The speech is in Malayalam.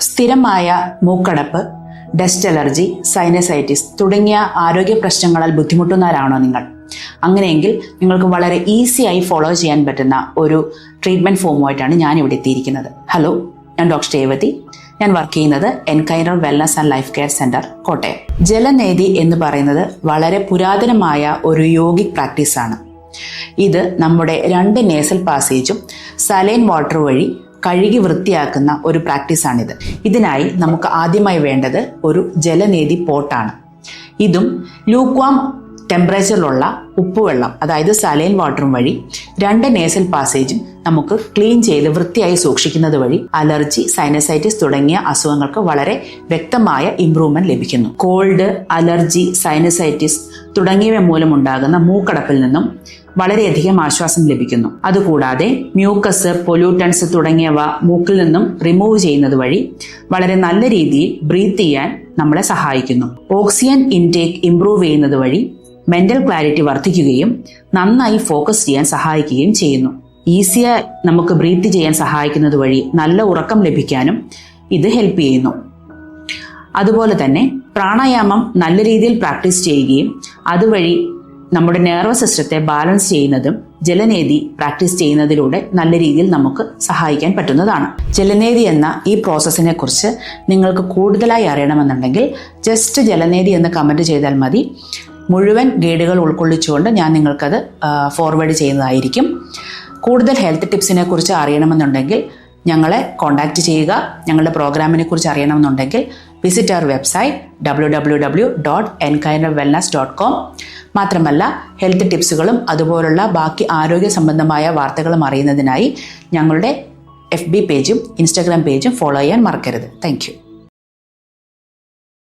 സ്ഥിരമായ മൂക്കടപ്പ്, ഡസ്റ്റ് അലർജി, സൈനസൈറ്റിസ് തുടങ്ങിയ ആരോഗ്യ പ്രശ്നങ്ങളാൽ ബുദ്ധിമുട്ടുന്നവരാണോ നിങ്ങൾ? അങ്ങനെയെങ്കിൽ നിങ്ങൾക്ക് വളരെ ഈസിയായി ഫോളോ ചെയ്യാൻ പറ്റുന്ന ഒരു ട്രീറ്റ്മെന്റ് ഫോമുമായിട്ടാണ് ഞാൻ ഇവിടെ എത്തിയിരിക്കുന്നത്. ഹലോ, ഞാൻ ഡോക്ടർ രേവതി. ഞാൻ വർക്ക് ചെയ്യുന്നത് എൻകൈനർ wellness and life care centre, Kottayam. ജലനേതി എന്ന് പറയുന്നത് വളരെ പുരാതനമായ ഒരു യോഗിക് പ്രാക്ടീസാണ്. ഇത് നമ്മുടെ 2 നേസൽ പാസേജും സലൈൻ വാട്ടർ വഴി കഴുകി വൃത്തിയാക്കുന്ന ഒരു പ്രാക്ടീസാണിത്. ഇതിനായി നമുക്ക് ആദ്യമായി വേണ്ടത് ഒരു ജലനേതി പോട്ടാണ്. ഇതും ലൂക്വാം ടെമ്പറേച്ചറിലുള്ള ഉപ്പുവെള്ളം, അതായത് സലൈൻ വാട്ടറും വഴി 2 നേസൽ പാസേജും നമുക്ക് ക്ലീൻ ചെയ്ത് വൃത്തിയായി സൂക്ഷിക്കുന്നത് വഴി അലർജി, സൈനസൈറ്റിസ് തുടങ്ങിയ അസുഖങ്ങൾക്ക് വളരെ വ്യക്തമായ ഇംപ്രൂവ്മെന്റ് ലഭിക്കുന്നു. കോൾഡ്, അലർജി, സൈനസൈറ്റിസ് തുടങ്ങിയവ മൂലമുണ്ടാകുന്ന മൂക്കടപ്പിൽ നിന്നും വളരെയധികം ആശ്വാസം ലഭിക്കുന്നു. അതുകൂടാതെ മ്യൂക്കസ്, പൊല്യൂട്ടൻസ് തുടങ്ങിയവ മൂക്കിൽ നിന്നും റിമൂവ് ചെയ്യുന്നത് വഴി വളരെ നല്ല രീതിയിൽ ബ്രീത്ത് ചെയ്യാൻ നമ്മളെ സഹായിക്കുന്നു. ഓക്സിജൻ ഇൻടേക്ക് ഇംപ്രൂവ് ചെയ്യുന്നത് വഴി മെന്റൽ ക്ലാരിറ്റി വർദ്ധിക്കുകയും നന്നായി ഫോക്കസ് ചെയ്യാൻ സഹായിക്കുകയും ചെയ്യുന്നു. ഈസിയായി നമുക്ക് ബ്രീത്ത് ചെയ്യാൻ സഹായിക്കുന്നത് വഴി നല്ല ഉറക്കം ലഭിക്കാനും ഇത് ഹെൽപ്പ് ചെയ്യുന്നു. അതുപോലെ തന്നെ പ്രാണായാമം നല്ല രീതിയിൽ പ്രാക്ടീസ് ചെയ്യുകയും അതുവഴി നമ്മുടെ നെർവസ് സിസ്റ്റത്തെ ബാലൻസ് ചെയ്യുന്നതും ജലനേതി പ്രാക്ടീസ് ചെയ്യുന്നതിലൂടെ നല്ല രീതിയിൽ നമുക്ക് സഹായിക്കാൻ പറ്റുന്നതാണ്. ജലനേതി എന്ന ഈ പ്രോസസ്സിനെ കുറിച്ച് നിങ്ങൾക്ക് കൂടുതലായി അറിയണമെന്നുണ്ടെങ്കിൽ ജസ്റ്റ് ജലനേതി എന്ന് കമന്റ് ചെയ്താൽ മതി. മുഴുവൻ ഗൈഡുകൾ ഉൾക്കൊള്ളിച്ചുകൊണ്ട് ഞാൻ നിങ്ങൾക്കത് ഫോർവേഡ് ചെയ്യുന്നതായിരിക്കും. കൂടുതൽ ഹെൽത്ത് ടിപ്സിനെ കുറിച്ച് അറിയണമെന്നുണ്ടെങ്കിൽ ഞങ്ങളെ കോൺടാക്റ്റ് ചെയ്യുക. ഞങ്ങളുടെ പ്രോഗ്രാമിനെ കുറിച്ച് അറിയണമെന്നുണ്ടെങ്കിൽ വിസിറ്റ് അവർ വെബ്സൈറ്റ് www.enkinerwellness.com. മാത്രമല്ല ഹെൽത്ത് ടിപ്സുകളും അതുപോലുള്ള ബാക്കി ആരോഗ്യ സംബന്ധമായ വാർത്തകളും അറിയുന്നതിനായി ഞങ്ങളുടെ FB പേജും Instagram പേജും ഫോളോ ചെയ്യാൻ മറക്കരുത്. Thank you.